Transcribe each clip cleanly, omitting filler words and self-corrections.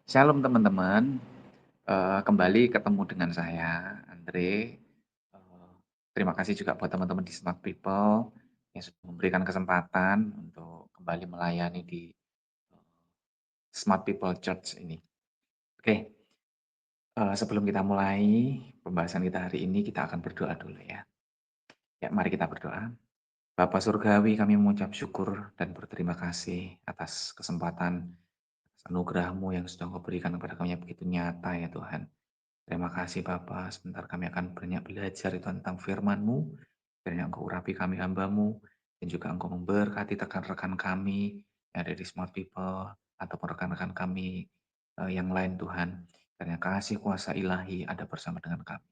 Shalom teman-teman, kembali ketemu dengan saya, Andre. Terima kasih juga buat teman-teman di Smart People yang sudah memberikan kesempatan untuk kembali melayani di Smart People Church ini. Oke, sebelum kita mulai pembahasan kita hari ini, kita akan berdoa dulu ya. Ya, mari kita berdoa. Bapa Surgawi, kami mengucap syukur dan berterima kasih atas kesempatan, atas anugerah-Mu yang sudah Engkau berikan kepada kami yang begitu nyata ya Tuhan. Terima kasih Bapa, sebentar kami akan banyak belajar itu tentang firman-Mu, kiranya Engkau urapi kami hamba-Mu, dan juga Engkau memberkati rekan-rekan kami yang ada di Smart People, ataupun rekan-rekan kami yang lain Tuhan. Kiranya kasih kuasa ilahi ada bersama dengan kami.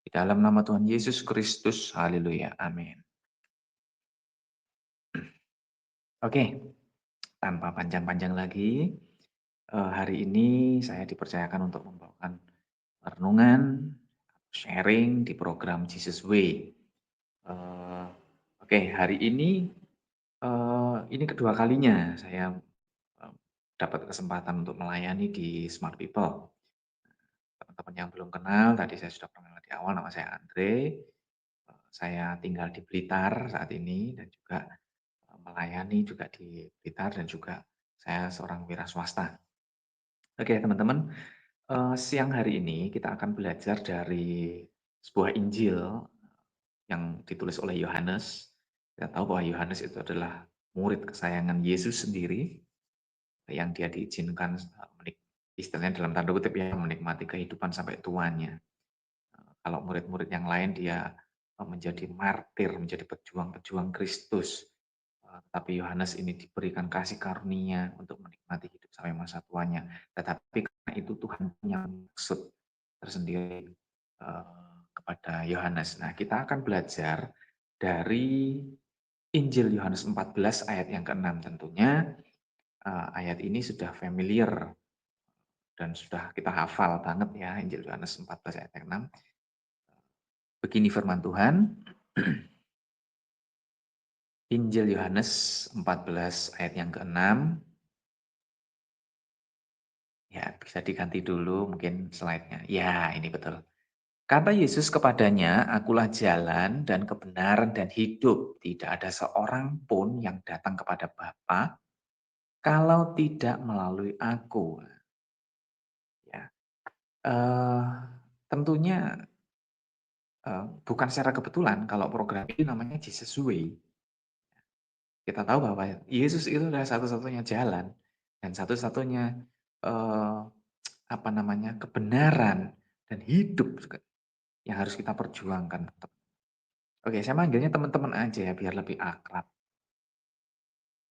Di dalam nama Tuhan Yesus Kristus, haleluya, amin. Oke, tanpa panjang-panjang lagi, hari ini saya dipercayakan untuk membawakan renungan, sharing di program Jesus Way. Oke, hari ini kedua kalinya saya dapat kesempatan untuk melayani di Smart People. Teman-teman yang belum kenal, tadi saya sudah perkenalkan di awal, nama saya Andre. Saya tinggal di Blitar saat ini dan juga melayani juga di Blitar dan juga saya seorang wira swasta. Oke, teman-teman, siang hari ini kita akan belajar dari sebuah Injil yang ditulis oleh Yohanes. Kita tahu bahwa Yohanes itu adalah murid kesayangan Yesus sendiri, yang dia diizinkan istilahnya dalam tanda kutip ya, menikmati kehidupan sampai tuanya. Kalau murid-murid yang lain dia menjadi martir, menjadi pejuang-pejuang Kristus. Tapi Yohanes ini diberikan kasih karunia untuk menikmati hidup sampai masa tuanya. Tetapi karena itu Tuhan punya maksud tersendiri kepada Yohanes. Nah, kita akan belajar dari Injil Yohanes 14 ayat yang ke-6 tentunya. Ayat ini sudah familiar dan sudah kita hafal banget ya, Injil Yohanes 14 ayat yang 6. Begini firman Tuhan, Injil Yohanes 14 ayat yang ke-6. Ya, bisa diganti dulu mungkin slide-nya. Ya, ini betul. Kata Yesus kepadanya, "Akulah jalan dan kebenaran dan hidup. Tidak ada seorang pun yang datang kepada Bapa kalau tidak melalui aku." Ya, eh, tentunya bukan secara kebetulan kalau program ini namanya Jesus Way. Kita tahu bahwa Yesus itu adalah satu-satunya jalan dan satu-satunya eh, apa namanya kebenaran dan hidup yang harus kita perjuangkan. Oke, saya manggilnya teman-teman aja ya biar lebih akrab.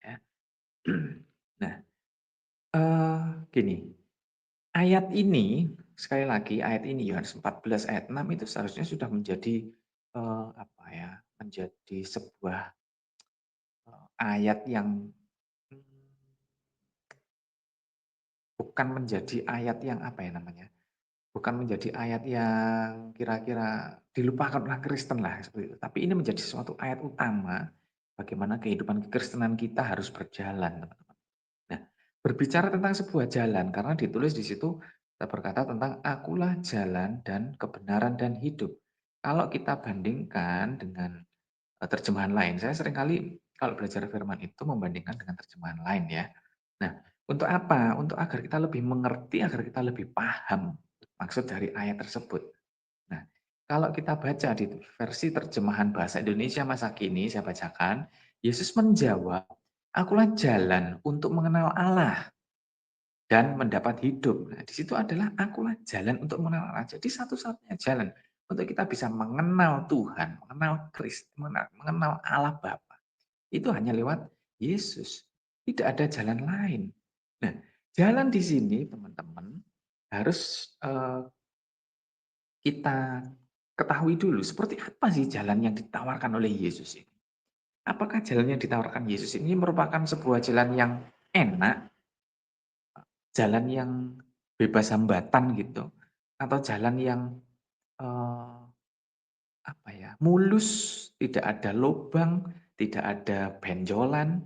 Ya. Nah, gini, ayat ini sekali lagi ayat ini Yohanes 14 ayat 6 itu seharusnya sudah menjadi apa ya, menjadi sebuah ayat yang bukan menjadi ayat yang apa ya namanya? Bukan menjadi ayat yang kira-kira dilupakan oleh Kristen lah seperti itu. Tapi ini menjadi suatu ayat utama bagaimana kehidupan kekristenan kita harus berjalan, teman-teman. Nah, berbicara tentang sebuah jalan karena ditulis di situ kita berkata tentang akulah jalan dan kebenaran dan hidup. Kalau kita bandingkan dengan terjemahan lain, saya seringkali kalau belajar firman itu membandingkan dengan terjemahan lain ya. Nah, untuk apa? Untuk agar kita lebih mengerti, agar kita lebih paham maksud dari ayat tersebut. Nah, kalau kita baca di versi terjemahan bahasa Indonesia masa kini, saya bacakan, Yesus menjawab, "Akulah jalan untuk mengenal Allah dan mendapat hidup." Nah, di situ adalah akulah jalan untuk mengenal Allah. Jadi satu-satunya jalan untuk kita bisa mengenal Tuhan, mengenal Kristus, mengenal Allah Bapa. Itu hanya lewat Yesus. Tidak ada jalan lain. Nah, jalan di sini teman-teman harus kita ketahui dulu seperti apa sih jalan yang ditawarkan oleh Yesus ini. Apakah jalan yang ditawarkan Yesus ini merupakan sebuah jalan yang enak, jalan yang bebas hambatan gitu, atau jalan yang eh, apa ya, mulus, tidak ada lubang, tidak ada benjolan,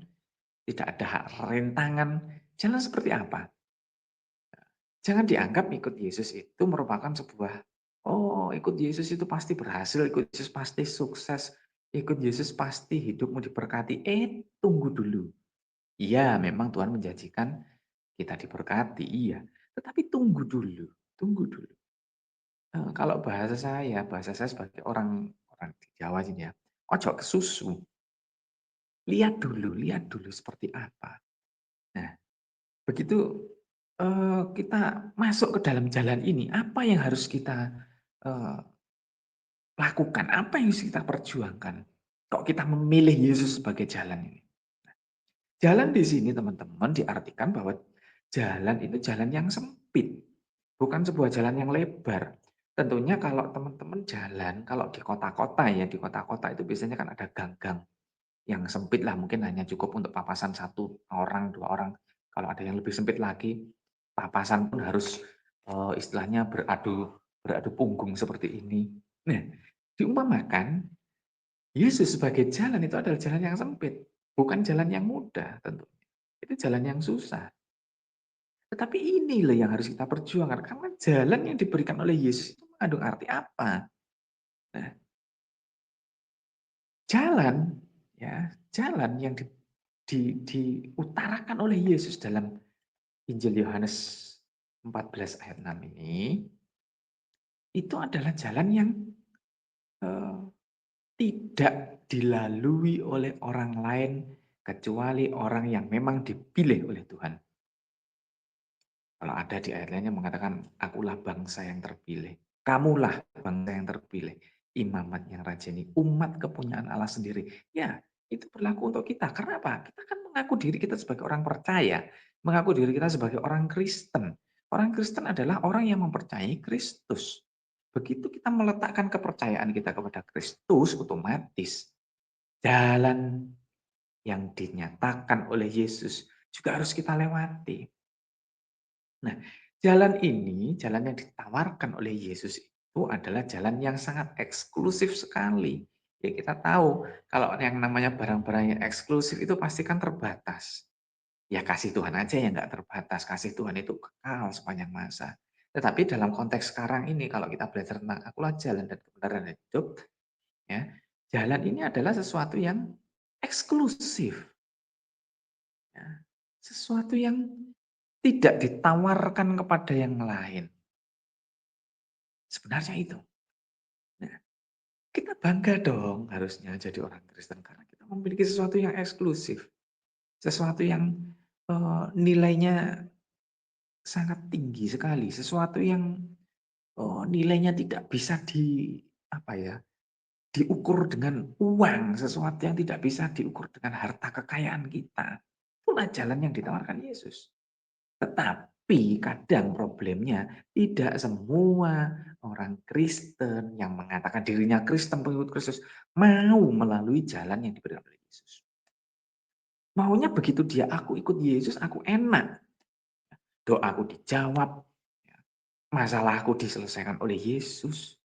tidak ada rintangan. Jalan seperti apa? Jangan dianggap ikut Yesus itu merupakan sebuah, "Oh, ikut Yesus itu pasti berhasil, ikut Yesus pasti sukses, ikut Yesus pasti hidupmu diberkati." Tunggu dulu. Iya, memang Tuhan menjanjikan kita diberkati, iya. Tetapi tunggu dulu. Kalau bahasa saya sebagai orang orang di Jawa sini ya, ojo ke susu, lihat dulu seperti apa. Nah, begitu, kita masuk ke dalam jalan ini, apa yang harus kita, eee, lakukan, apa yang harus kita perjuangkan? Kok kita memilih Yesus sebagai jalan ini? Jalan di sini teman-teman diartikan bahwa jalan itu jalan yang sempit, bukan sebuah jalan yang lebar. Tentunya kalau teman-teman jalan, kalau di kota-kota ya, di kota-kota itu biasanya kan ada gang-gang yang sempit lah, mungkin hanya cukup untuk papasan satu orang, 2 orang. Kalau ada yang lebih sempit lagi, papasan pun harus, istilahnya beradu punggung seperti ini. Nah, diumpamakan Yesus sebagai jalan itu adalah jalan yang sempit, bukan jalan yang mudah tentunya. Itu jalan yang susah. Tetapi ini loh yang harus kita perjuangkan, karena jalan yang diberikan oleh Yesus itu mengandung arti apa? Nah, jalan, ya, jalan yang diutarakan oleh Yesus dalam Injil Yohanes 14 ayat 6 ini, itu adalah jalan yang, eee, tidak dilalui oleh orang lain kecuali orang yang memang dipilih oleh Tuhan. Kalau ada di ayat lainnya mengatakan, "Akulah bangsa yang terpilih, kamulah bangsa yang terpilih, imamat yang rajani, umat kepunyaan Allah sendiri." Ya, itu berlaku untuk kita. Karena apa? Kita kan mengaku diri kita sebagai orang percaya, mengaku diri kita sebagai orang Kristen. Orang Kristen adalah orang yang mempercayai Kristus. Begitu kita meletakkan kepercayaan kita kepada Kristus, otomatis jalan yang dinyatakan oleh Yesus juga harus kita lewati. Nah, jalan ini, jalan yang ditawarkan oleh Yesus itu adalah jalan yang sangat eksklusif sekali. Ya kita tahu kalau yang namanya barang-barang yang eksklusif itu pasti kan terbatas. Ya kasih Tuhan aja yang nggak terbatas, kasih Tuhan itu kekal sepanjang masa. Tetapi dalam konteks sekarang ini kalau kita belajar tentang akulah jalan dan kebenaran dan hidup, ya, jalan ini adalah sesuatu yang eksklusif, ya. Sesuatu yang tidak ditawarkan kepada yang lain. Sebenarnya itu. Nah, kita bangga dong harusnya jadi orang Kristen karena kita memiliki sesuatu yang eksklusif, sesuatu yang nilainya sangat tinggi sekali, sesuatu yang nilainya tidak bisa apa ya, diukur dengan uang, sesuatu yang tidak bisa diukur dengan harta kekayaan kita. Itulah jalan yang ditawarkan Yesus. Tetapi kadang problemnya tidak semua orang Kristen yang mengatakan dirinya Kristen, pengikut Kristus, mau melalui jalan yang diberikan oleh Yesus. Maunya begitu dia, aku ikut Yesus, aku enak. Doaku dijawab, ya, masalahku diselesaikan oleh Yesus.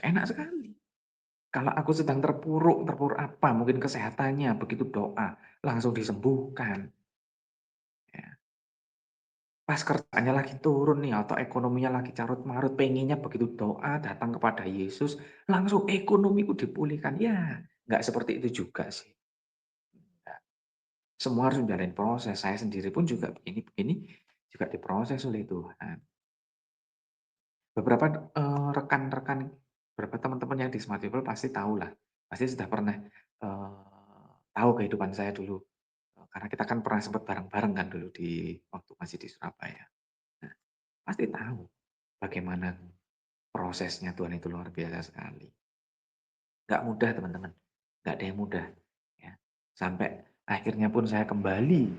Enak sekali. Kalau aku sedang terpuruk, terpuruk apa, mungkin kesehatannya, begitu doa, langsung disembuhkan. Ya. Pas kerjaannya lagi turun nih atau ekonominya lagi carut-marut, pengennya begitu doa datang kepada Yesus, langsung ekonomiku dipulihkan. Ya, nggak seperti itu juga sih. Nggak. Semua harus menjalani proses. Saya sendiri pun juga begini-begini juga diproses oleh Tuhan. Beberapa rekan-rekan, beberapa teman-teman yang di Smart People pasti tahulah, pasti sudah pernah tahu kehidupan saya dulu. Karena kita kan pernah sempat bareng-bareng kan dulu di waktu masih di Surabaya. Nah, pasti tahu bagaimana prosesnya Tuhan itu luar biasa sekali. Nggak mudah teman-teman, nggak ada yang mudah. Ya. Sampai akhirnya pun saya kembali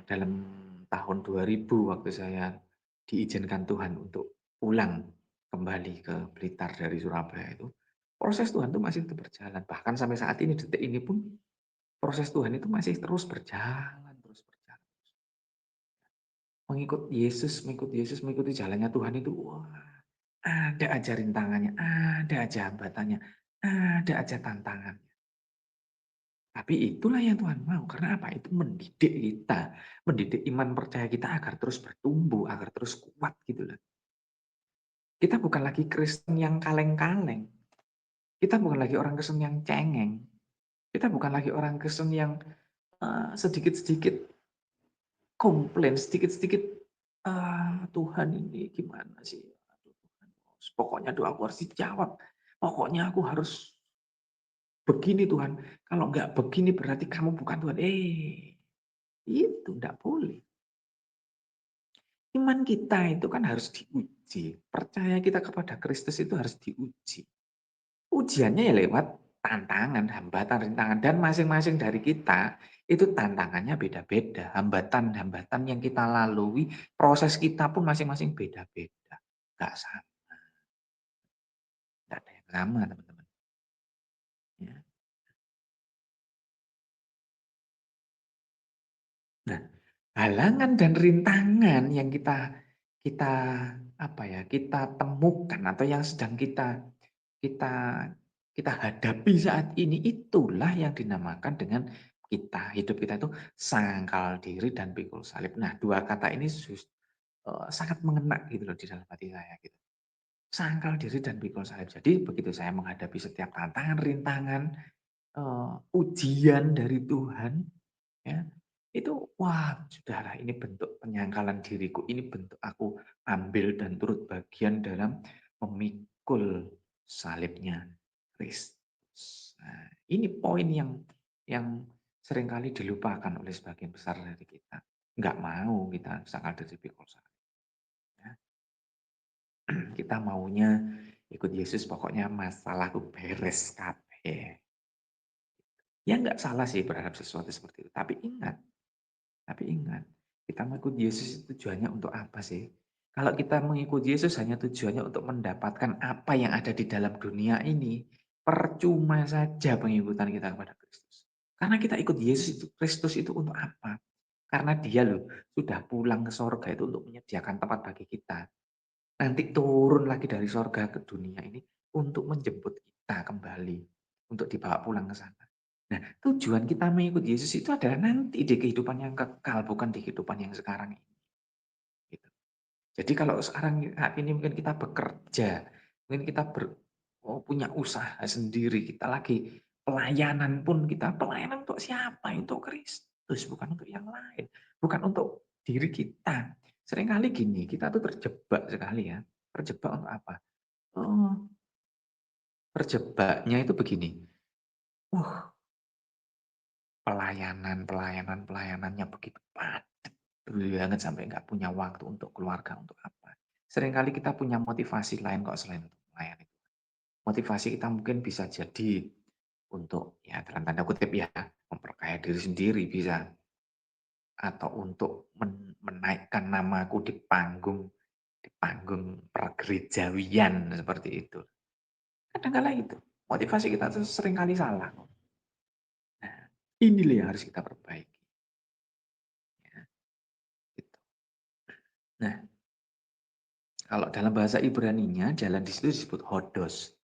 dalam tahun 2000 waktu saya diizinkan Tuhan untuk pulang kembali ke Blitar dari Surabaya itu. Proses Tuhan itu masih terus berjalan. Bahkan sampai saat ini, detik ini pun proses Tuhan itu masih terus berjalan, terus berjalan. Mengikut Yesus, mengikuti jalannya Tuhan itu, wah, ada aja rintangannya, ada aja hambatannya, ada aja tantangannya. Tapi itulah yang Tuhan mau, karena apa? Itu mendidik kita, mendidik iman percaya kita agar terus bertumbuh, agar terus kuat gitu loh. Kita bukan lagi Kristen yang kaleng-kaleng, kita bukan lagi orang Kristen yang cengeng, kita bukan lagi orang Kristen yang sedikit-sedikit komplain, sedikit-sedikit, Tuhan ini gimana sih? Aduh Tuhan, pokoknya doaku harus dijawab, pokoknya aku harus begini Tuhan, kalau nggak begini berarti kamu bukan Tuhan. Itu nggak boleh. Iman kita itu kan harus diuji, percaya kita kepada Kristus itu harus diuji. Ujiannya ya lewat tantangan, hambatan, rintangan, dan masing-masing dari kita itu tantangannya beda-beda. Hambatan-hambatan yang kita lalui, proses kita pun masing-masing beda-beda. Nggak sama, nggak ada yang sama teman-teman. Ya. Nah, halangan dan rintangan yang kita apa ya, kita temukan atau yang sedang kita kita hadapi saat ini, itulah yang dinamakan dengan hidup kita itu sangkal diri dan pikul salib. Nah, 2 kata ini sangat mengena gitu loh di dalam hati saya gitu. Sangkal diri dan pikul salib. Jadi begitu saya menghadapi setiap tantangan, rintangan, ujian dari Tuhan, ya, itu wah sudahlah ini bentuk penyangkalan diriku, ini bentuk aku ambil dan turut bagian dalam memikul salibnya Kristus. Nah, ini poin yang seringkali dilupakan oleh sebagian besar dari kita. Nggak mau kita sangkal diri pikul salib. Ya. Kita maunya ikut Yesus pokoknya masalahku beres kabeh. Ya nggak salah sih berharap sesuatu seperti itu. Tapi ingat, kita mengikut Yesus itu tujuannya untuk apa sih? Kalau kita mengikuti Yesus hanya tujuannya untuk mendapatkan apa yang ada di dalam dunia ini, percuma saja pengikutan kita kepada Kristus. Karena kita ikut Yesus itu, Kristus itu untuk apa? Karena dia loh sudah pulang ke sorga itu untuk menyediakan tempat bagi kita. Nanti turun lagi dari sorga ke dunia ini untuk menjemput kita kembali, untuk dibawa pulang ke sana. Nah, tujuan kita mengikuti Yesus itu adalah nanti di kehidupan yang kekal, bukan di kehidupan yang sekarang ini. Gitu. Jadi kalau sekarang saat ini mungkin kita bekerja, mungkin kita punya usaha sendiri, kita lagi pelayanan pun kita pelayanan untuk siapa? Untuk Kristus, bukan untuk yang lain, bukan untuk diri kita. Seringkali gini, kita tuh terjebak sekali ya. Terjebak untuk apa? Oh, terjebaknya itu begini. Wah, pelayanannya begitu padat banget sampai nggak punya waktu untuk keluarga, untuk apa. Seringkali kita punya motivasi lain kok selain untuk melayani. Motivasi kita mungkin bisa jadi untuk, ya dalam tanda kutip ya, memperkaya diri sendiri bisa, atau untuk menaikkan namaku di panggung pergerejawian seperti itu. Kadang-kala itu, motivasi kita tuh seringkali salah. Nah, inilah yang harus kita perbaiki. Ya, gitu. Nah, kalau dalam bahasa Ibraninya, jalan di situ disebut hodos.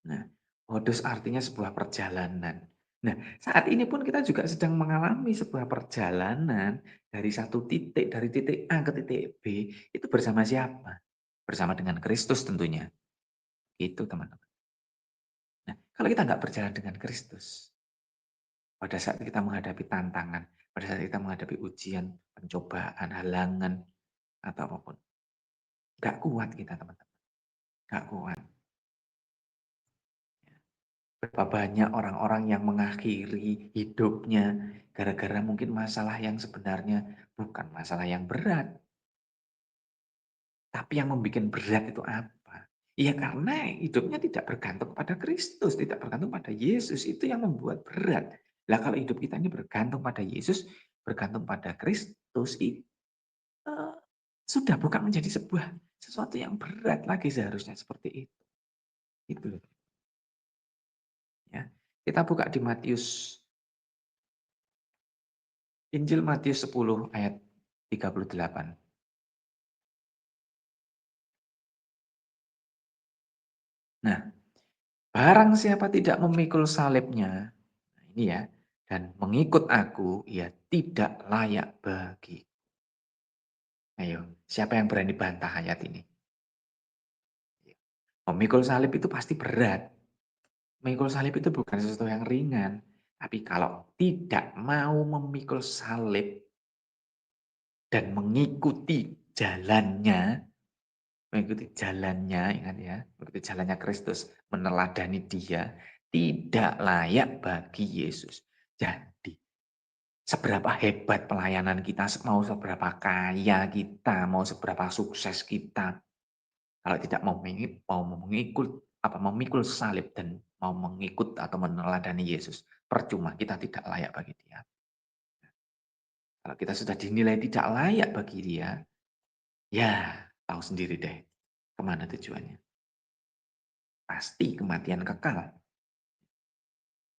Nah, hodos artinya sebuah perjalanan. Nah, saat ini pun kita juga sedang mengalami sebuah perjalanan dari satu titik, dari titik A ke titik B, itu bersama siapa? Bersama dengan Kristus tentunya. Itu teman-teman. Nah, kalau kita nggak berjalan dengan Kristus, pada saat kita menghadapi tantangan, pada saat kita menghadapi ujian, pencobaan, halangan, atau apapun, nggak kuat kita teman-teman. Nggak kuat. Berapa banyak orang-orang yang mengakhiri hidupnya gara-gara mungkin masalah yang sebenarnya bukan masalah yang berat. Tapi yang membuat berat itu apa? Ya karena hidupnya tidak bergantung pada Kristus, tidak bergantung pada Yesus. Itu yang membuat berat. Lah kalau hidup kita ini bergantung pada Yesus, bergantung pada Kristus, itu sudah bukan menjadi sesuatu yang berat lagi seharusnya seperti itu. Itu loh. Ya. Kita buka di Injil Matius 10 ayat 38. Nah, barang siapa tidak memikul salibnya, nah ini ya, dan mengikut aku, ia tidak layak bagi. Ayo, siapa yang berani bantah ayat ini? Memikul salib itu pasti berat. Memikul salib itu bukan sesuatu yang ringan. Tapi kalau tidak mau memikul salib dan mengikuti jalannya, ingat ya, mengikuti jalannya Kristus, meneladani Dia, tidak layak bagi Yesus. Jadi, seberapa hebat pelayanan kita, mau seberapa kaya kita, mau seberapa sukses kita, kalau tidak mau mengikut apa memikul salib dan mau mengikut atau meneladani Yesus, percuma kita tidak layak bagi Dia. Kalau kita sudah dinilai tidak layak bagi Dia, ya tahu sendiri deh kemana tujuannya. Pasti kematian kekal.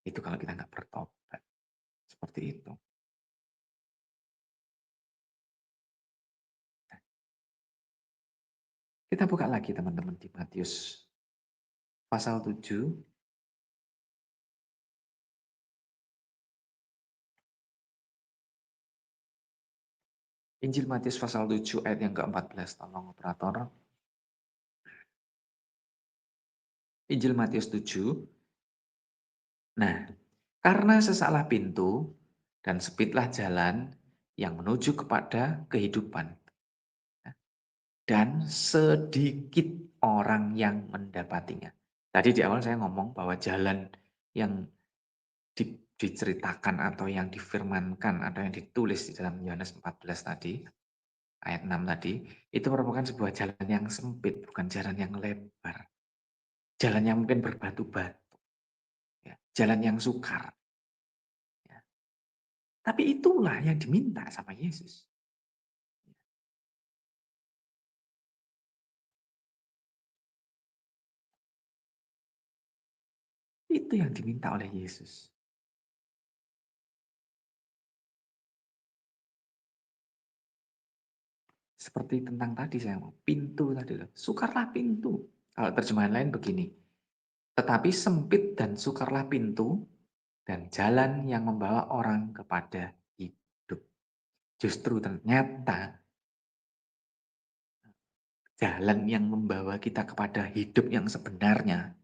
Itu kalau kita nggak bertobat. Seperti itu. Kita buka lagi teman-teman di Matius pasal 7. Injil Matius pasal 7 ayat yang ke-14. Tolong operator. Injil Matius 7. Nah, karena sesaklah pintu dan sempitlah jalan yang menuju kepada kehidupan. Dan sedikit orang yang mendapatinya. Tadi di awal saya ngomong bahwa jalan yang diceritakan atau yang difirmankan atau yang ditulis di dalam Yohanes 14 tadi, ayat 6 tadi, itu merupakan sebuah jalan yang sempit, bukan jalan yang lebar. Jalan yang mungkin berbatu-batu, ya, jalan yang sukar. Ya. Tapi itulah yang diminta sama Yesus. Itu yang diminta oleh Yesus. Seperti tentang tadi saya ngomong, pintu tadi loh. Sukarlah pintu. Kalau terjemahan lain begini, tetapi sempit dan sukarlah pintu dan jalan yang membawa orang kepada hidup. Justru ternyata jalan yang membawa kita kepada hidup yang sebenarnya,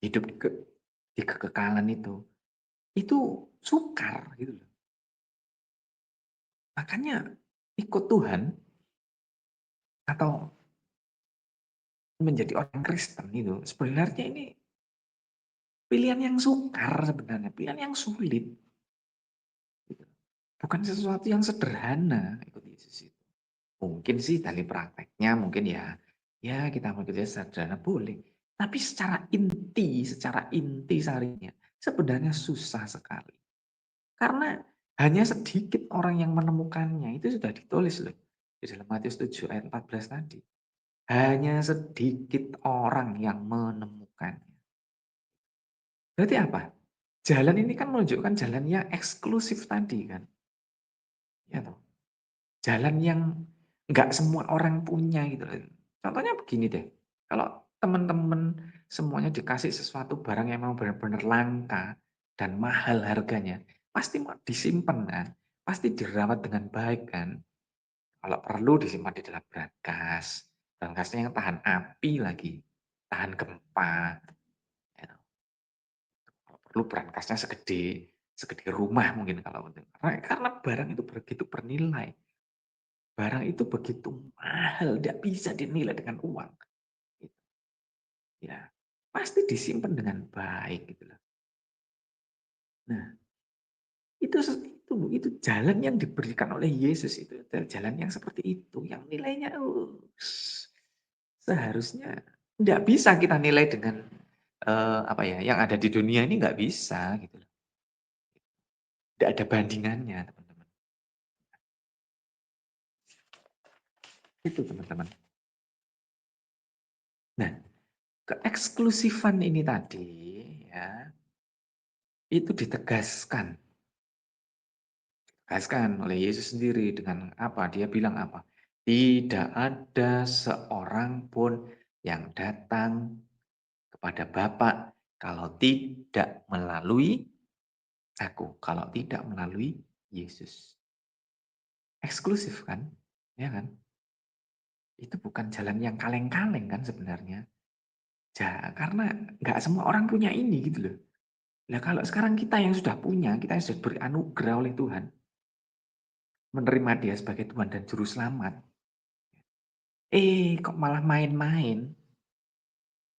hidup di kekekalan itu sukar gitu loh. Makanya ikut Tuhan atau menjadi orang Kristen itu sebenarnya ini pilihan yang sukar sebenarnya, pilihan yang sulit. Gitu. Bukan sesuatu yang sederhana ikut Yesus itu. Mungkin sih dari prakteknya mungkin ya kita mengikuti sederhana boleh. Tapi secara inti sarinya sebenarnya susah sekali. Karena hanya sedikit orang yang menemukannya, itu sudah ditulis loh. Di dalam Matius 7 ayat 14 tadi. Hanya sedikit orang yang menemukannya. Berarti apa? Jalan ini kan menunjukkan jalan yang eksklusif tadi kan. Ya toh. Jalan yang nggak semua orang punya gitu loh. Contohnya begini deh. Kalau teman-teman semuanya dikasih sesuatu barang yang memang benar-benar langka dan mahal harganya, pasti mau disimpan kan, pasti dirawat dengan baik kan. Kalau perlu disimpan di dalam brankas, brankasnya yang tahan api lagi, tahan gempa. Ya. Kalau perlu brankasnya segede segede rumah mungkin kalau penting. Karena barang itu begitu bernilai. Barang itu begitu mahal, tidak bisa dinilai dengan uang. Gitu. Ya, pasti disimpan dengan baik gitu loh. Nah, itu jalan yang diberikan oleh Yesus itu jalan yang seperti itu, yang nilainya seharusnya tidak bisa kita nilai dengan apa ya, yang ada di dunia ini nggak bisa gitu loh. Tidak ada bandingannya, teman-teman. Itu teman-teman. Nah, keeksklusifan ini tadi ya, itu ditegaskan oleh Yesus sendiri dengan apa? Dia bilang apa? Tidak ada seorang pun yang datang kepada Bapa kalau tidak melalui aku kalau tidak melalui Yesus. Eksklusif kan? Ya kan? Itu bukan jalan yang kaleng-kaleng kan sebenarnya. Karena nggak semua orang punya ini gitu loh. Nah kalau sekarang kita yang sudah punya, kita yang sudah beranugerah oleh Tuhan, menerima Dia sebagai Tuhan dan Juru Selamat, kok malah main-main,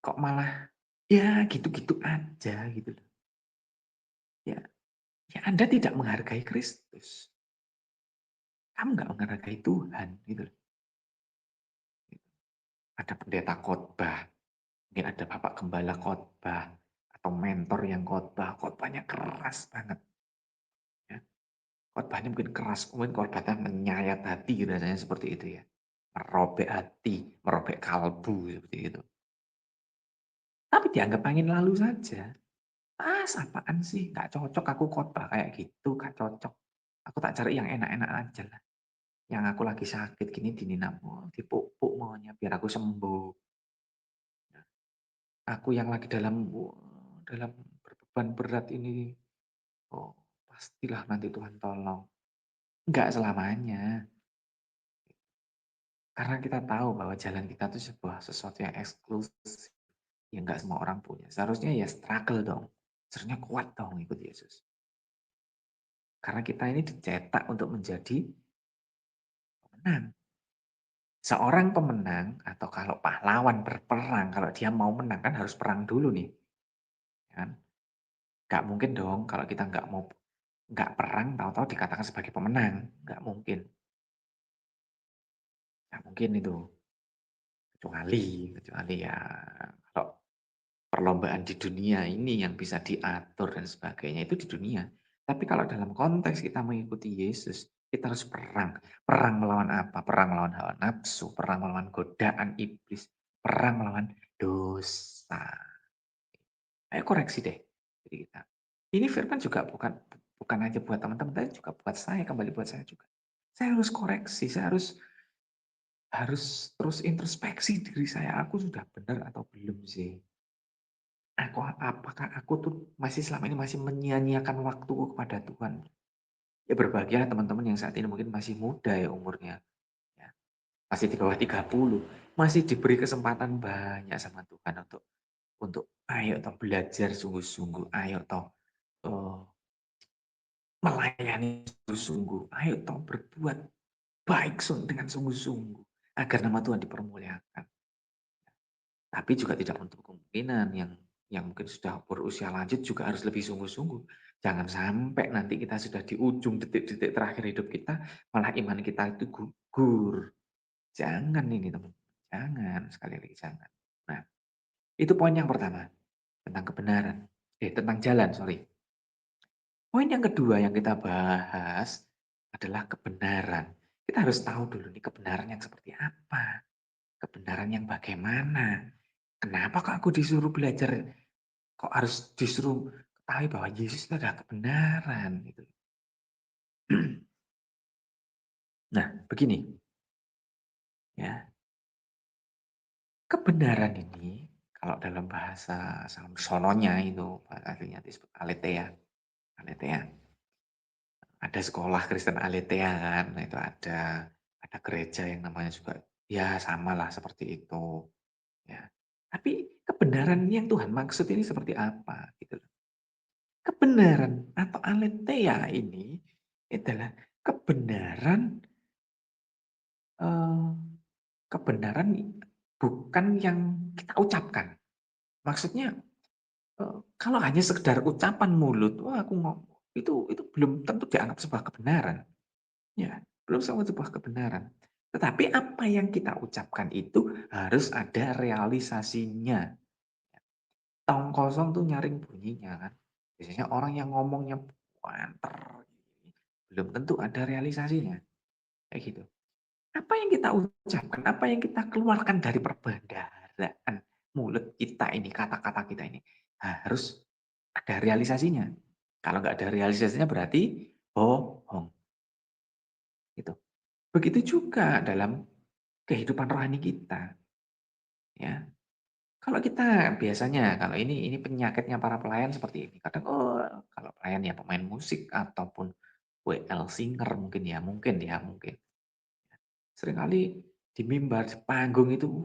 kok malah ya gitu-gitu aja gitu loh. Ya, ya Anda tidak menghargai Kristus. Kamu nggak menghargai Tuhan gitu loh. Ada pendeta khotbah, mungkin ada bapak gembala khotbah, atau mentor yang khotbah, khotbahnya keras banget. Ya. Khotbahnya mungkin keras, mungkin khotbahnya menyayat hati rasanya seperti itu ya. Merobek hati, merobek kalbu seperti itu. Tapi dianggap angin lalu saja. Apaan sih? Gak cocok aku khotbah kayak gitu, gak cocok. Aku tak cari yang enak-enak aja lah. Yang aku lagi sakit gini gini namun dipupuk maunya biar aku sembuh. Aku yang lagi dalam berbeban berat ini, oh pastilah nanti Tuhan tolong. Enggak selamanya. Karena kita tahu bahwa jalan kita itu sesuatu yang eksklusif. Yang enggak semua orang punya. Seharusnya ya struggle dong. Seharusnya kuat dong ikut Yesus. Karena kita ini dicetak untuk menjadi pemenang. Seorang pemenang atau kalau pahlawan berperang, kalau dia mau menang kan harus perang dulu nih. Kan? Nggak mungkin dong kalau kita nggak perang, tahu-tahu dikatakan sebagai pemenang. Nggak mungkin. Nggak mungkin itu. Kecuali ya kalau perlombaan di dunia ini yang bisa diatur dan sebagainya itu di dunia. Tapi kalau dalam konteks kita mengikuti Yesus, kita harus perang. Perang melawan apa? Perang melawan hawa nafsu, perang melawan godaan iblis, perang melawan dosa. Ayo koreksi deh diri kita. Ini firman juga bukan bukan aja buat teman-teman, tapi juga buat saya, kembali buat saya juga. Saya harus koreksi, saya harus harus terus introspeksi diri saya. Aku sudah benar atau belum sih? Apakah aku tuh masih selama ini masih menyia-nyiakan waktuku kepada Tuhan? Ya berbahagialah teman-teman yang saat ini mungkin masih muda ya umurnya. Ya. Masih di bawah 30. Masih diberi kesempatan banyak sama Tuhan untuk ayo toh belajar sungguh-sungguh. Ayo toh eh, melayani sungguh-sungguh. Ayo toh berbuat baik dengan sungguh-sungguh. Agar nama Tuhan dipermuliakan. Tapi juga tidak untuk kemungkinan yang mungkin sudah berusia lanjut juga harus lebih sungguh-sungguh. Jangan sampai nanti kita sudah di ujung detik-detik terakhir hidup kita, malah iman kita itu gugur. Jangan ini teman, jangan sekali lagi jangan. Nah, itu poin yang pertama tentang kebenaran. Tentang jalan, sorry. Poin yang kedua yang kita bahas adalah kebenaran. Kita harus tahu dulu nih kebenaran yang seperti apa, kebenaran yang bagaimana. Kenapa kok aku disuruh belajar, kok harus disuruh ketahui bahwa Yesus itu adalah kebenaran gitu. Nah, begini ya. Kebenaran ini kalau dalam bahasa sononya itu bahasa aslinya disebut aletheia. Aletheia. Ada sekolah Kristen aletheia kan, nah itu ada gereja yang namanya juga ya samalah seperti itu ya. Tapi kebenaran yang Tuhan maksud ini seperti apa gitu loh. Kebenaran atau aletheia ini adalah kebenaran eh, kebenaran bukan yang kita ucapkan. Maksudnya kalau hanya sekedar ucapan mulut, wah aku ngomong itu belum tentu dianggap sebuah kebenaran. Ya, belum sebuah kebenaran. Tetapi apa yang kita ucapkan itu harus ada realisasinya. Tong kosong tuh nyaring bunyinya kan. Biasanya orang yang ngomongnya banter, belum tentu ada realisasinya. Kayak gitu. Apa yang kita ucapkan, apa yang kita keluarkan dari perbendaharaan mulut kita ini, kata-kata kita ini harus ada realisasinya. Kalau nggak ada realisasinya berarti bohong. Gitu. Begitu juga dalam kehidupan rohani kita. Ya, Kalau kita biasanya, kalau ini penyakitnya para pelayan seperti ini. Kadang, oh, kalau pelayan ya pemain musik ataupun WL singer mungkin ya, mungkin. Seringkali di mimbar, di panggung itu,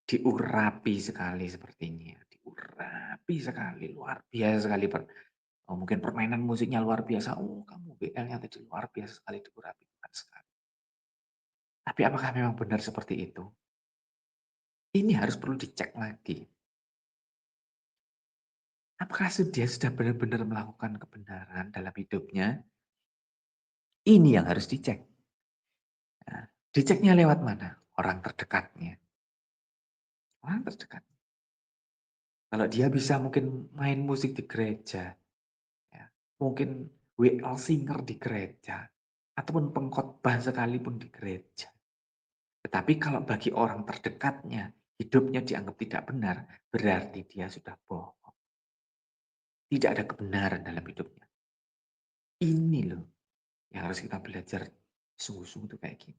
diurapi sekali sepertinya, diurapi sekali, luar biasa sekali oh, mungkin permainan musiknya luar biasa, oh kamu BL-nya tadi luar biasa sekali diurapi, bukan sekali. Tapi apakah memang benar seperti itu? Ini harus perlu dicek lagi. Apakah dia sudah benar-benar melakukan kebenaran dalam hidupnya? Ini yang harus dicek. Nah, diceknya lewat mana? Orang terdekatnya. Orang terdekat. Kalau dia bisa mungkin main musik di gereja, ya, mungkin WL singer di gereja, ataupun pengkhotbah sekalipun di gereja. Tetapi kalau bagi orang terdekatnya, hidupnya dianggap tidak benar, berarti dia sudah bohong. Tidak ada kebenaran dalam hidupnya. Ini loh yang harus kita belajar sungguh-sungguh tuh kayak gini.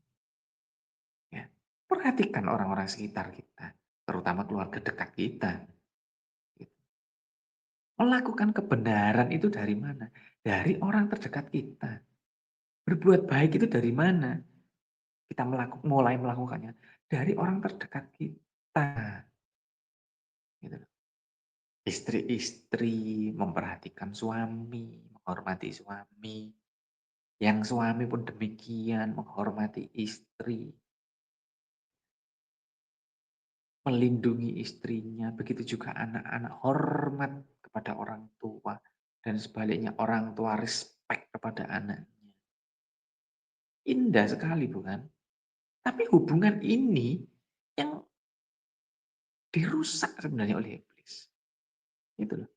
Ya. Perhatikan orang-orang sekitar kita, terutama keluarga dekat kita. Gitu. Melakukan kebenaran itu dari mana? Dari orang terdekat kita. Berbuat baik itu dari mana? Kita mulai melakukannya dari orang terdekat kita. Gitu. Istri-istri memperhatikan suami, menghormati suami. Yang suami pun demikian, menghormati istri, melindungi istrinya. Begitu juga anak-anak hormat kepada orang tua. Dan sebaliknya orang tua respect kepada anaknya. Indah sekali bukan? Tapi hubungan ini yang dirusak sebenarnya oleh iblis. Itu loh.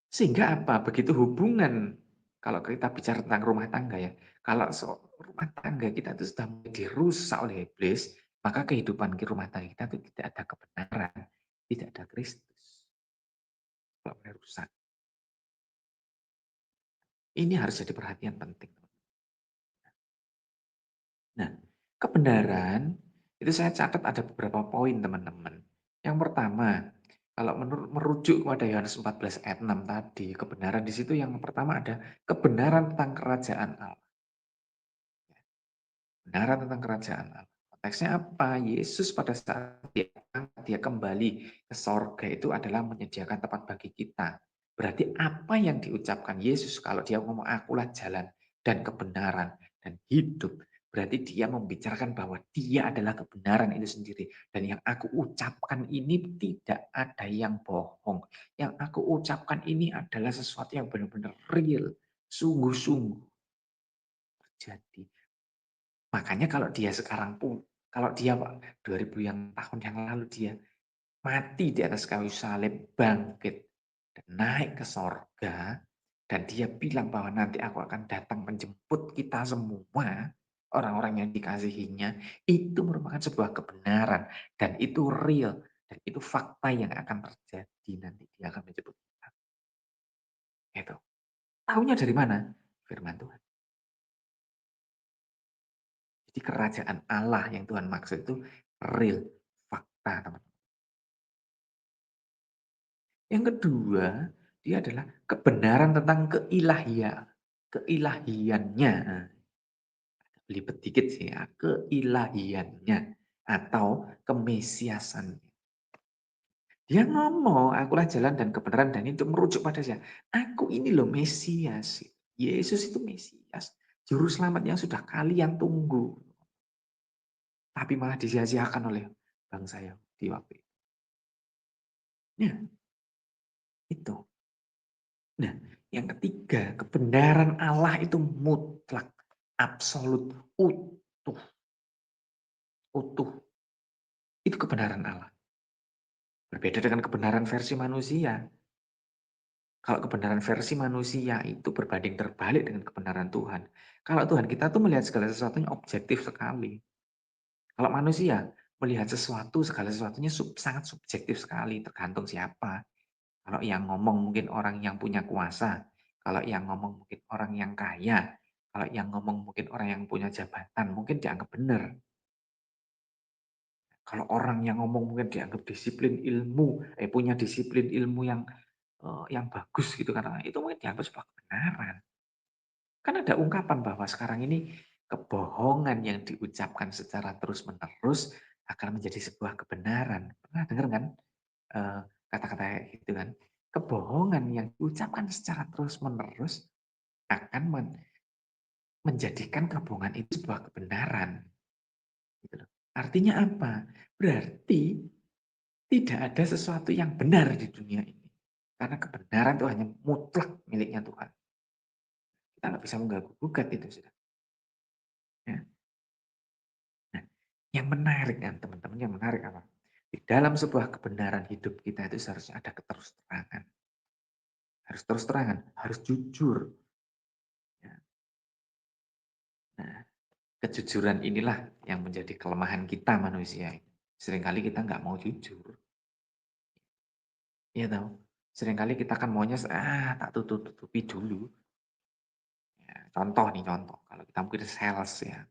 Sehingga apa? Begitu hubungan, kalau kita bicara tentang rumah tangga ya, kalau rumah tangga kita itu sudah mulai dirusak oleh iblis, maka kehidupan rumah tangga kita itu tidak ada kebenaran, tidak ada Kristus. Kalau mulai rusak. Ini harus jadi perhatian penting. Nah, kebenaran itu saya catat ada beberapa poin teman-teman. Yang pertama, kalau merujuk kepada Yohanes 14 ayat 6 tadi, kebenaran di situ yang pertama ada kebenaran tentang kerajaan Allah. Kebenaran tentang kerajaan Allah. Konteksnya apa? Yesus pada saat dia kembali ke sorga itu adalah menyediakan tempat bagi kita. Berarti apa yang diucapkan Yesus kalau dia ngomong akulah jalan dan kebenaran dan hidup. Berarti dia membicarakan bahwa dia adalah kebenaran itu sendiri. Dan yang aku ucapkan ini tidak ada yang bohong. Yang aku ucapkan ini adalah sesuatu yang benar-benar real. Sungguh-sungguh terjadi. Makanya kalau dia sekarang pun, kalau dia 2000 tahun yang lalu dia mati di atas kayu salib, bangkit, dan naik ke sorga, dan dia bilang bahwa nanti aku akan datang menjemput kita semua, orang-orang yang dikasihinya, itu merupakan sebuah kebenaran, dan itu real, dan itu fakta yang akan terjadi nanti dia akan menjemput kita. Itu. Tahunya dari mana? Firman Tuhan. Jadi kerajaan Allah yang Tuhan maksud itu real, fakta teman. Yang kedua, dia adalah kebenaran tentang keilahiannya. Belibet dikit sih ya, keilahiannya atau kemesiasannya. Dia ngomong, akulah jalan dan kebenaran dan itu merujuk pada siapa? Aku ini loh Mesias. Yesus itu Mesias. Juru selamat yang sudah kalian tunggu. Tapi malah disia-siakan oleh bangsa di waktu itu. Ya, itu. Nah, yang ketiga, kebenaran Allah itu mutlak, absolut, utuh. Utuh. Itu kebenaran Allah. Berbeda dengan kebenaran versi manusia. Kalau kebenaran versi manusia itu berbanding terbalik dengan kebenaran Tuhan. Kalau Tuhan kita tuh melihat segala sesuatunya objektif sekali. Kalau manusia melihat sesuatu, segala sesuatunya sangat subjektif sekali, tergantung siapa. Kalau yang ngomong mungkin orang yang punya kuasa, kalau yang ngomong mungkin orang yang kaya, kalau yang ngomong mungkin orang yang punya jabatan, mungkin dianggap benar. Kalau orang yang ngomong mungkin dianggap disiplin ilmu, punya disiplin ilmu yang bagus gitu karena itu mungkin dianggap sebuah kebenaran. Kan ada ungkapan bahwa sekarang ini kebohongan yang diucapkan secara terus-menerus akan menjadi sebuah kebenaran. Pernah dengar kan, kata-kata kayak gitu kan? Kebohongan yang diucapkan secara terus-menerus akan menjadikan kebohongan itu sebuah kebenaran, gitu loh. Artinya apa? Berarti tidak ada sesuatu yang benar di dunia ini. Karena kebenaran itu hanya mutlak miliknya Tuhan. Kita nggak bisa mengganggu-gugat itu sudah. Ya. Nah, yang menarik kan teman-teman, yang menarik apa? Di dalam sebuah kebenaran hidup kita itu seharusnya ada keterus-terangan. Harus terus terangan, harus jujur. Ya. Nah, kejujuran inilah yang menjadi kelemahan kita manusia. Seringkali kita nggak mau jujur. Iya tahu. Seringkali kita kan maunya tak tutup-tutupi dulu. Ya, contoh nih contoh. Kalau kita mungkin sales ya.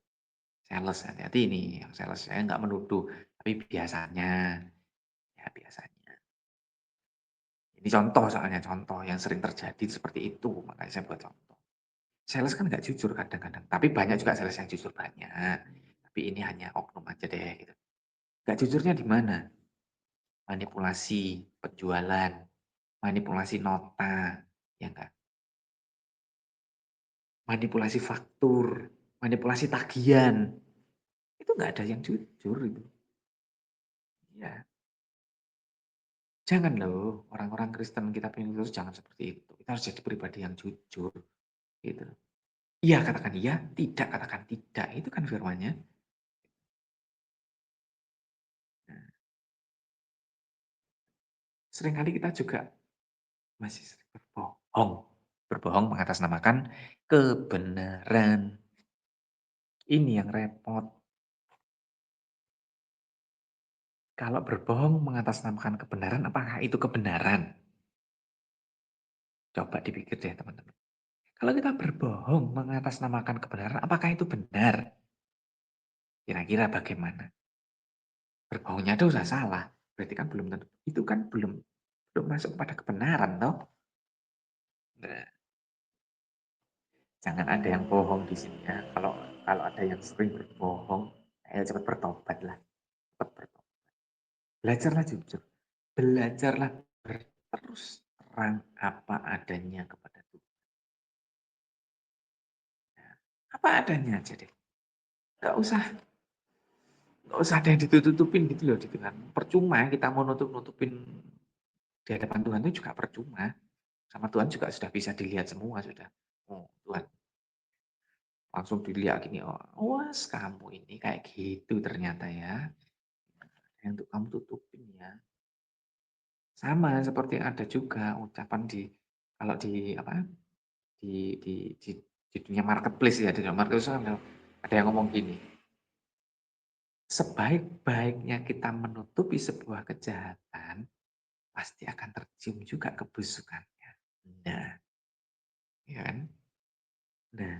Sales hati-hati nih. Yang sales saya nggak menuduh. Tapi biasanya, ya biasanya. Ini contoh soalnya, contoh yang sering terjadi seperti itu, makanya saya buat contoh. Sales kan nggak jujur kadang-kadang, tapi banyak juga sales yang jujur banyak. Tapi ini hanya oknum aja deh gitu. Nggak jujurnya di mana? Manipulasi penjualan, manipulasi nota, ya enggak? Manipulasi faktur, manipulasi tagihan. Itu nggak ada yang jujur itu. Ya, jangan loh orang-orang Kristen kita pengen lurus jangan seperti itu. Kita harus jadi pribadi yang jujur gitu. Iya katakan iya, tidak katakan tidak. Itu kan firmannya. Nah, seringkali kita juga masih sering berbohong. Berbohong mengatasnamakan kebenaran. Ini yang repot. Kalau berbohong mengatasnamakan kebenaran, apakah itu kebenaran? Coba dipikir deh teman-teman. Kalau kita berbohong mengatasnamakan kebenaran, apakah itu benar? Kira-kira bagaimana? Berbohongnya itu sudah salah. Berarti kan belum tentu. Itu kan belum belum masuk pada kebenaran, toh. Nah, jangan ada yang bohong di sini ya. Kalau kalau ada yang sering berbohong, ayo cepat bertobat lah. Cepat bertobat. Belajarlah jujur. Belajarlah berterus terang apa adanya kepada Tuhan. Apa adanya aja deh. Gak usah Nggak usah ada yang ditutup-tutupin gitu loh gitu kan. Percuma kita mau nutup-nutupin di hadapan Tuhan itu juga percuma. Sama Tuhan juga sudah bisa dilihat semua sudah. Oh Tuhan langsung dilihat gini, oh was kamu ini kayak gitu ternyata ya. Yang untuk kamu tutupin ya. Sama seperti ada juga ucapan kalau apa di dunia marketplace ya, di dunia marketplace ada yang ngomong gini, sebaik-baiknya kita menutupi sebuah kejahatan, pasti akan tercium juga kebusukannya. Nah, ya kan? Nah,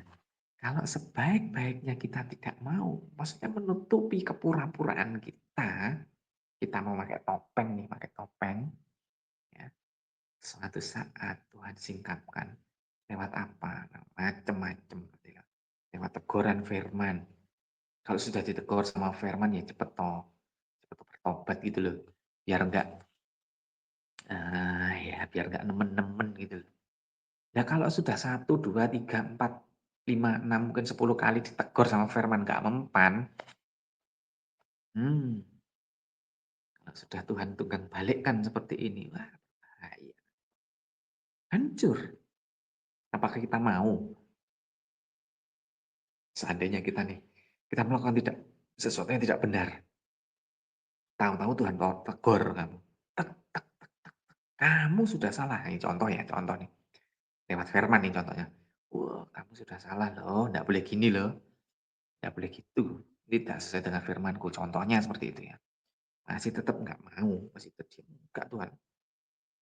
kalau sebaik-baiknya kita tidak mau, maksudnya menutupi kepura-puraan kita mau pakai topeng nih, pakai topeng, ya. Suatu saat Tuhan singkapkan lewat apa? Macem-macem, gitu ya. Lewat teguran firman. Kalau sudah ditegur sama firman ya cepet bertobat gitu loh. Biar enggak biar enggak nemen-nemen gitu loh. Nah kalau sudah satu 2 3 4 5 6 mungkin 10 kali ditegur sama firman nggak mempan, hmm, kalau sudah Tuhan tunggang balikkan seperti ini, wah bahaya, hancur. Apakah kita mau? Seandainya kita nih, kita melakukan sesuatu yang tidak benar, tahu-tahu Tuhan kau tegur kamu, tek, tek, tek, tek, kamu sudah salah. Ini contoh ya, contoh nih, lewat firman nih contohnya. Wah, kamu sudah salah loh, nggak boleh gini loh, nggak boleh gitu. Ini tidak sesuai dengan firmanku. Contohnya seperti itu ya. Masih tetap nggak mau, masih tetap enggak Tuhan,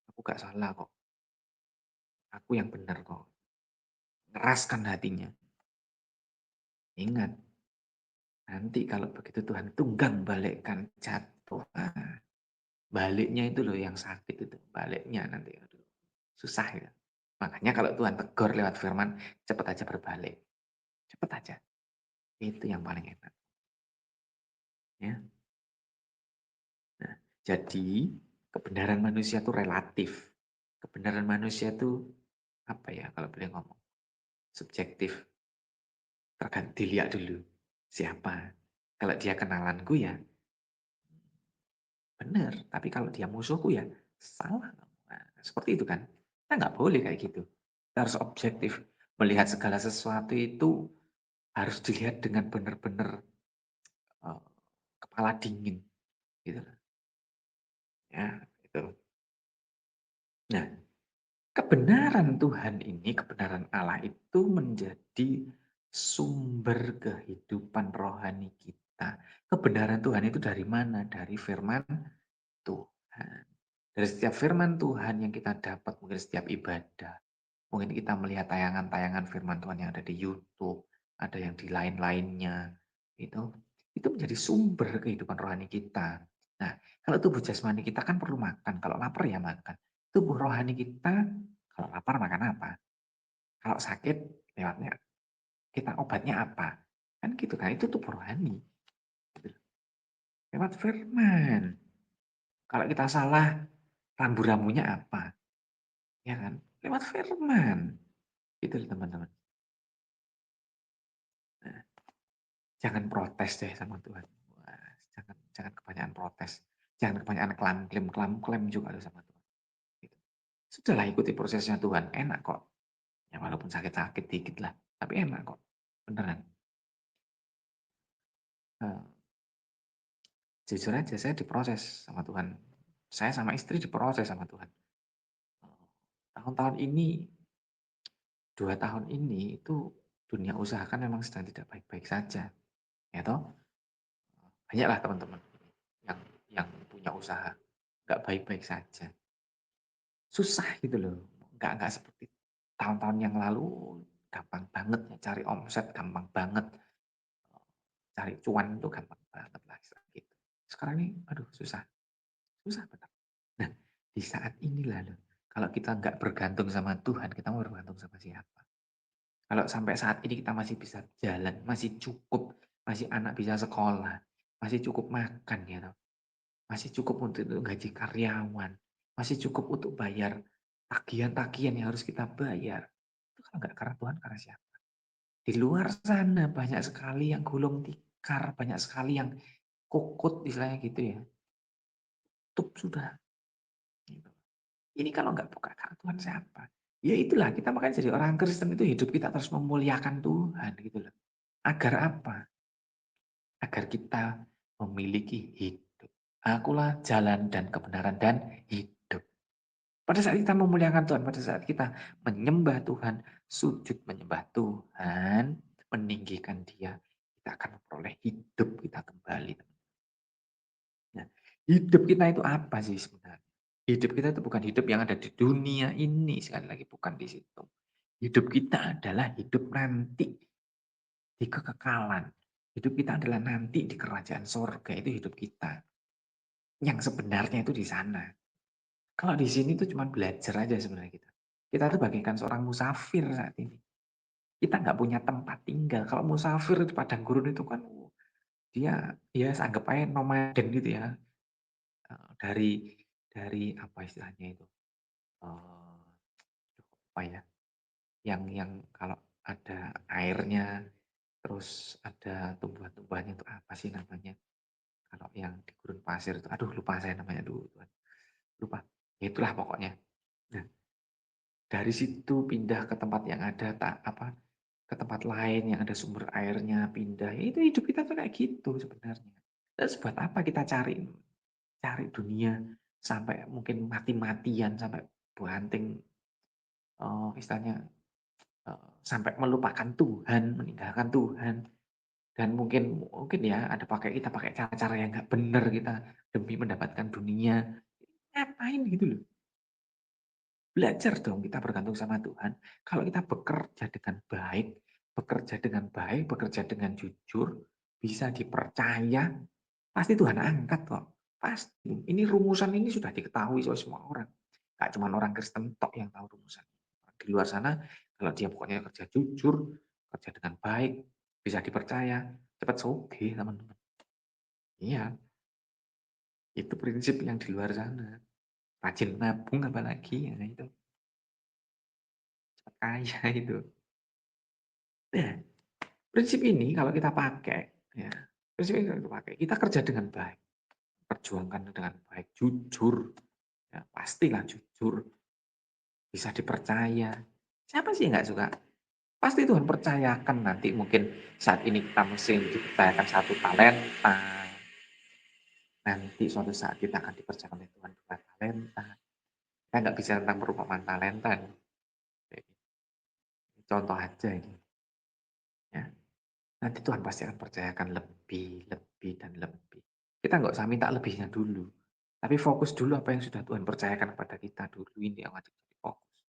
aku nggak salah kok, aku yang benar kok. Ngeraskan hatinya. Ingat, Nanti kalau begitu Tuhan tunggang balikkan jatuh, baliknya itu loh yang sakit itu, baliknya nanti, aduh susah ya. Makanya kalau Tuhan tegur lewat firman, cepet aja berbalik, cepet aja, itu yang paling enak, ya. Nah, jadi kebenaran manusia itu relatif. Kebenaran manusia itu apa ya kalau boleh ngomong? Subjektif. Tergantung dilihat dulu siapa. Kalau dia kenalanku ya benar, tapi kalau dia musuhku ya salah. Nah, seperti itu kan. Kita nggak boleh kayak gitu. Kita harus objektif. Melihat segala sesuatu itu harus dilihat dengan benar-benar eh, kepala dingin gitu loh. Ya, itu. Nah, kebenaran Tuhan ini, kebenaran Allah itu menjadi sumber kehidupan rohani kita. Kebenaran Tuhan itu dari mana? Dari firman Tuhan. Dari setiap firman Tuhan yang kita dapat, mungkin setiap ibadah, mungkin kita melihat tayangan-tayangan firman Tuhan yang ada di YouTube, ada yang di lain-lainnya, itu menjadi sumber kehidupan rohani kita. Nah, kalau tubuh jasmani kita kan perlu makan, kalau lapar ya makan. Tubuh rohani kita kalau lapar makan apa? Kalau sakit lewatnya kita obatnya apa? Kan gitu kan, itu tubuh rohani. Lewat firman. Kalau kita salah, rambu-rambunya apa? Ya kan? Lewat firman. Gitu loh teman-teman. Nah, jangan protes deh sama Tuhan. Wah, jangan jangan kebanyakan protes. Jangan kebanyakan klaim juga loh sama Tuhan. Gitu. Sudahlah ikuti prosesnya Tuhan. Enak kok. Ya walaupun sakit-sakit dikit lah. Tapi enak kok. Beneran. Eh, jujur aja saya diproses sama Tuhan. Saya sama istri diproses sama Tuhan. Tahun-tahun ini, 2 tahun ini itu dunia usaha kan memang sedang tidak baik-baik saja. Ya toh? Banyaklah teman-teman yang punya usaha nggak baik-baik saja. Susah gitu loh. Nggak seperti tahun-tahun yang lalu gampang banget ya cari omset, gampang banget cari cuan itu gampang banget lah gitu. Sekarang ini aduh susah, susah benar. Nah, di saat inilah loh, kalau kita nggak bergantung sama Tuhan, kita mau bergantung sama siapa? Kalau sampai saat ini kita masih bisa jalan, masih cukup, masih anak bisa sekolah, masih cukup makan ya toh. Masih cukup untuk gaji karyawan, masih cukup untuk bayar tagihan-tagihan yang harus kita bayar. Itu kalau nggak karena Tuhan, karena siapa? Di luar sana banyak sekali yang gulung tikar, banyak sekali yang kukut istilahnya gitu ya. Tutup sudah. Gitu. Ini kalau nggak buka karena Tuhan siapa? Ya itulah, kita makanya jadi orang Kristen itu hidup kita terus memuliakan Tuhan gitu loh. Agar apa? Agar kita memiliki hidup. Akulah jalan dan kebenaran dan hidup. Pada saat kita memuliakan Tuhan, pada saat kita menyembah Tuhan, sujud menyembah Tuhan, meninggikan Dia, kita akan memperoleh hidup kita kembali. Nah, hidup kita itu apa sih sebenarnya? Hidup kita itu bukan hidup yang ada di dunia ini, sekali lagi bukan di situ. Hidup kita adalah hidup nanti di kekekalan. Hidup kita adalah nanti di kerajaan sorga, itu hidup kita. Yang sebenarnya itu di sana. Kalau di sini tuh cuma belajar aja sebenarnya kita. Kita tuh bagaikan seorang musafir saat ini. Kita nggak punya tempat tinggal. Kalau musafir di padang gurun itu kan dia ya anggap aja nomaden gitu ya. Dari apa istilahnya itu? Eh, apa ya? Yang kalau ada airnya, terus ada tumbuhan-tumbuhannya itu apa sih namanya? Kalau yang di gurun pasir itu, aduh lupa saya namanya dulu, Tuhan. Lupa. Ya itulah pokoknya. Nah, dari situ pindah ke tempat yang ada tak apa ke tempat lain yang ada sumber airnya, pindah. Ya itu hidup kita tuh kayak gitu sebenarnya. Terus buat apa kita cari cari dunia sampai mungkin mati-matian sampai banting istilahnya sampai melupakan Tuhan, meninggalkan Tuhan dan mungkin mungkin ya ada kita pakai cara-cara yang nggak benar kita demi mendapatkan dunia. Ngapain gitu loh. Belajar dong kita bergantung sama Tuhan. Kalau kita bekerja dengan baik, bekerja dengan jujur, bisa dipercaya, pasti Tuhan angkat kok. Pasti. Ini rumusan ini sudah diketahui oleh semua orang. Gak cuma orang Kristen tok yang tahu rumusan. Di luar sana, kalau dia pokoknya kerja jujur, kerja dengan baik, bisa dipercaya, cepat sugih teman-teman. Iya, itu prinsip yang di luar sana. Rajin nabung apalagi, ya itu cepat kaya itu. Nah, prinsip ini kalau kita pakai, ya, prinsip ini kalau kita pakai, kita kerja dengan baik, perjuangkan dengan baik, jujur, ya, pastilah jujur, bisa dipercaya. Siapa sih yang nggak suka? Pasti Tuhan percayakan nanti mungkin saat ini kita mesti dipercayakan satu talenta, nanti suatu saat kita akan dipercayakan oleh Tuhan dua talenta. Kita nggak bicara tentang perumpamaan talenta nih. Contoh aja ini. Ya. Nanti Tuhan pasti akan percayakan lebih, lebih, dan lebih. Kita nggak usah minta lebihnya dulu. Tapi fokus dulu apa yang sudah Tuhan percayakan kepada kita dulu. Ini yang wajib jadi fokus.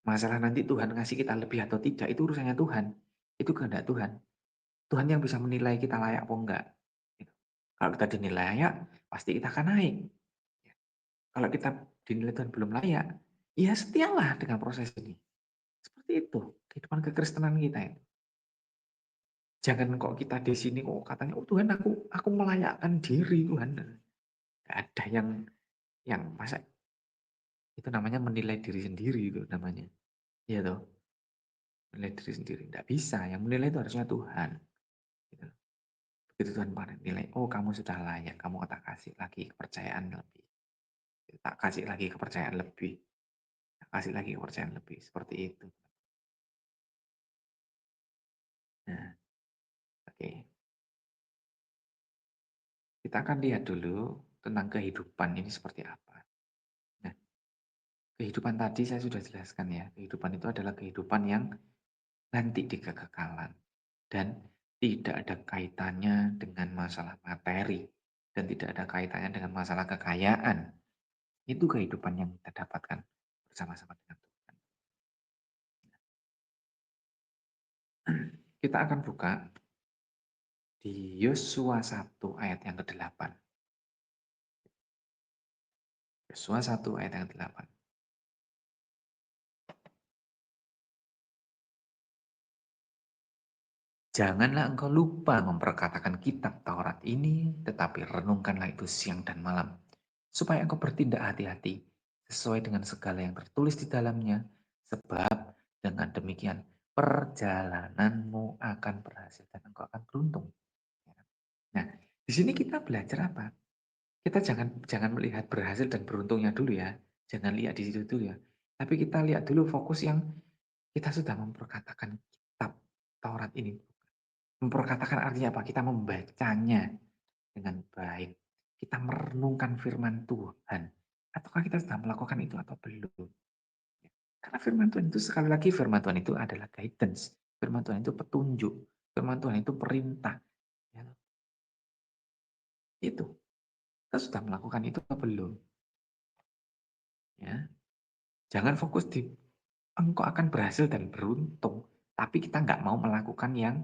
Masalah nanti Tuhan ngasih kita lebih atau tidak, itu urusannya Tuhan. Itu kehendak Tuhan. Tuhan yang bisa menilai kita layak atau enggak. Gitu. Kalau kita dinilai layak, pasti kita akan naik. Ya. Kalau kita dinilai Tuhan belum layak, ya setialah dengan proses ini. Seperti itu kehidupan kekristenan kita itu. Jangan kok kita di sini kok katanya, oh Tuhan aku melayakkan diri Tuhan. Gak ada yang masa itu namanya menilai diri sendiri itu namanya. Iya toh, menilai diri sendiri. Tidak bisa, yang menilai itu harusnya Tuhan. Gitu. Begitu Tuhan menilai, oh kamu sudah layak, kamu tak kasih lagi kepercayaan lebih. Tak kasih lagi kepercayaan lebih. Tak kasih lagi kepercayaan lebih. Seperti itu. Nah, oke. Kita akan lihat dulu tentang kehidupan ini seperti apa. Nah, kehidupan tadi saya sudah jelaskan ya. Kehidupan itu adalah kehidupan yang nanti di kekekalan. Dan tidak ada kaitannya dengan masalah materi. Dan tidak ada kaitannya dengan masalah kekayaan. Itu kehidupan yang kita dapatkan bersama-sama dengan Tuhan. Kita akan buka di Yosua 1 ayat yang ke-8. Yosua 1 ayat yang ke-8. Janganlah engkau lupa memperkatakan kitab Taurat ini, tetapi renungkanlah itu siang dan malam, supaya engkau bertindak hati-hati sesuai dengan segala yang tertulis di dalamnya, sebab dengan demikian perjalananmu akan berhasil dan engkau akan beruntung. Nah, di sini kita belajar apa? Kita jangan jangan melihat berhasil dan beruntungnya dulu ya. Jangan lihat di situ dulu ya. Tapi kita lihat dulu fokus yang kita sudah memperkatakan kitab Taurat ini. Memperkatakan artinya apa? Kita membacanya dengan baik. Kita merenungkan firman Tuhan. Ataukah kita sudah melakukan itu atau belum? Karena firman Tuhan itu sekali lagi firman Tuhan itu adalah guidance. Firman Tuhan itu petunjuk. Firman Tuhan itu perintah. Ya, itu. Kita sudah melakukan itu atau belum? Ya. Jangan fokus di engkau akan berhasil dan beruntung. Tapi kita nggak mau melakukan yang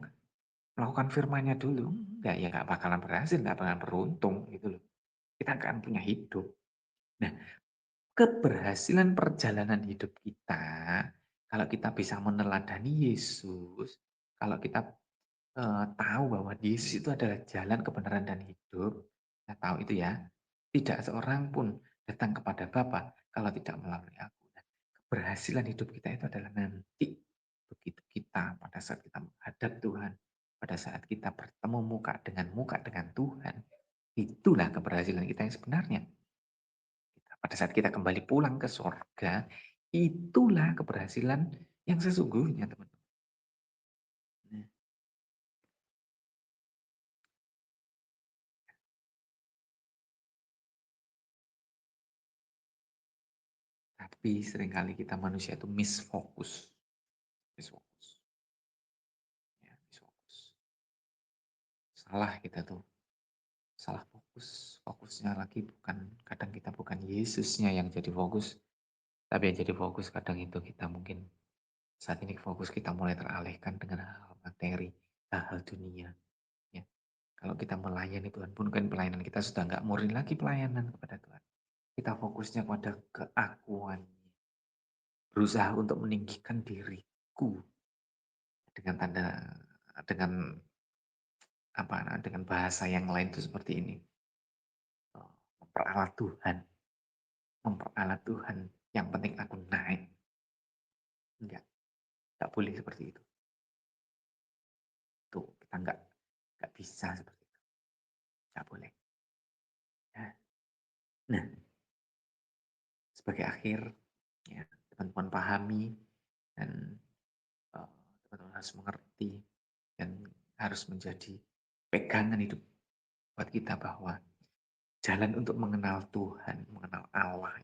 melakukan firmannya dulu. Enggak, ya nggak bakalan berhasil, nggak bakalan beruntung gitu loh. Kita akan punya hidup. Nah, keberhasilan perjalanan hidup kita, kalau kita bisa meneladani Yesus, kalau kita tahu bahwa Yesus itu adalah jalan kebenaran dan hidup, kita tahu itu ya. Tidak seorang pun datang kepada Bapa kalau tidak melalui aku. Nah, keberhasilan hidup kita itu adalah nanti begitu kita pada saat kita menghadap Tuhan, pada saat kita bertemu muka dengan Tuhan, itulah keberhasilan kita yang sebenarnya. Pada saat kita kembali pulang ke surga, itulah keberhasilan yang sesungguhnya, teman-teman. Nah, tapi seringkali kita manusia itu misfokus. Misfokus. Ya, misfokus. Salah kita tuh. Salah fokus. Fokusnya lagi bukan, kadang kita bukan Yesusnya yang jadi fokus. Tapi yang jadi fokus kadang itu kita mungkin saat ini fokus kita mulai teralihkan dengan hal materi. hal-hal dunia, ya. Kalau kita melayani Tuhan pun kan pelayanan kita sudah nggak murni lagi pelayanan kepada Tuhan. Kita fokusnya pada keakuan, berusaha untuk meninggikan diriku dengan tanda dengan apa, dengan bahasa yang lain itu seperti ini, memperalat Tuhan, memperalat Tuhan, yang penting aku naik. Enggak boleh seperti itu. Tuh, kita nggak bisa seperti itu, nggak boleh. Nah, nah, sebagai akhir, ya, teman-teman pahami dan eh, teman-teman harus mengerti dan harus menjadi pegangan hidup buat kita bahwa jalan untuk mengenal Tuhan, mengenal Allah,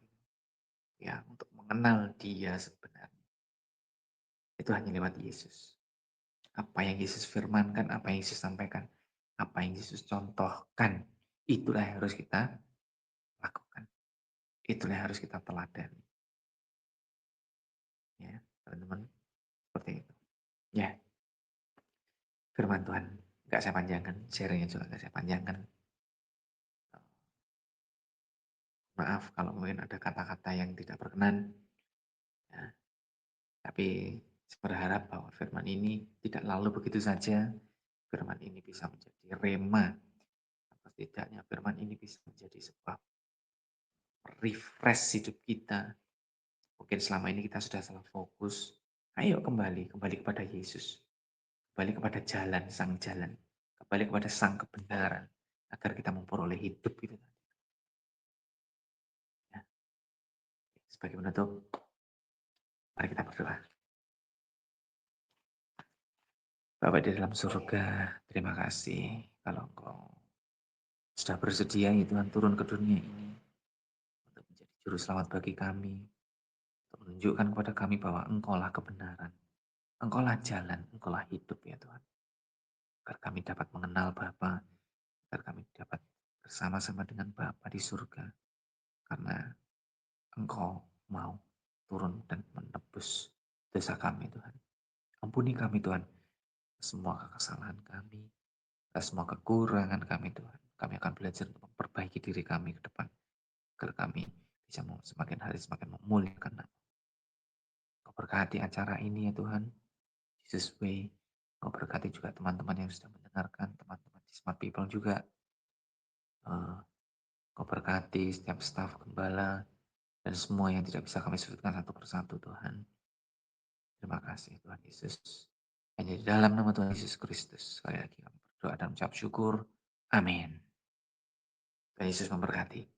ya, untuk mengenal Dia sebenarnya itu hanya lewat Yesus. Apa yang Yesus firmankan, apa yang Yesus sampaikan, apa yang Yesus contohkan, itulah yang harus kita lakukan. Itulah yang harus kita teladani. Ya, teman-teman, seperti itu. Ya, firman Tuhan nggak saya panjangkan, sharingnya juga nggak saya panjangkan. Maaf kalau mungkin ada kata-kata yang tidak berkenan, ya, tapi saya berharap bahwa firman ini tidak lalu begitu saja. Firman ini bisa menjadi rema, atau setidaknya firman ini bisa menjadi sebuah refresh hidup kita. Mungkin selama ini kita sudah salah fokus. Ayo kembali kepada Yesus. Kembali kepada jalan, sang jalan. Kembali kepada sang kebenaran. Agar kita memperoleh hidup itu. Ya, sebagai penutup, mari kita berdoa. Bapak di dalam surga, terima kasih kalau Engkau sudah bersedia ya Tuhan turun ke dunia ini untuk menjadi juru selamat bagi kami, untuk menunjukkan kepada kami bahwa Engkaulah kebenaran, Engkaulah jalan, Engkaulah hidup ya Tuhan. Agar kami dapat mengenal Bapa, agar kami dapat bersama-sama dengan Bapa di surga. Karena Engkau mau turun dan menebus dosa kami Tuhan. Ampuni kami Tuhan, semua kesalahan kami, semua kekurangan kami Tuhan. Kami akan belajar untuk memperbaiki diri kami ke depan. Agar kami bisa semakin hari semakin memuliakan nama. Kau berkati acara ini ya Tuhan. Jesus Way. Kau berkati juga teman-teman yang sudah mendengarkan. Teman-teman di Smart People juga. Eh, Kau berkati setiap staf gembala. Dan semua yang tidak bisa kami sebutkan satu persatu Tuhan. Terima kasih Tuhan Yesus. Hanya di dalam nama Tuhan Yesus Kristus. Sekali lagi kami berdoa dan mengucap syukur. Amin. Tuhan Yesus memberkati.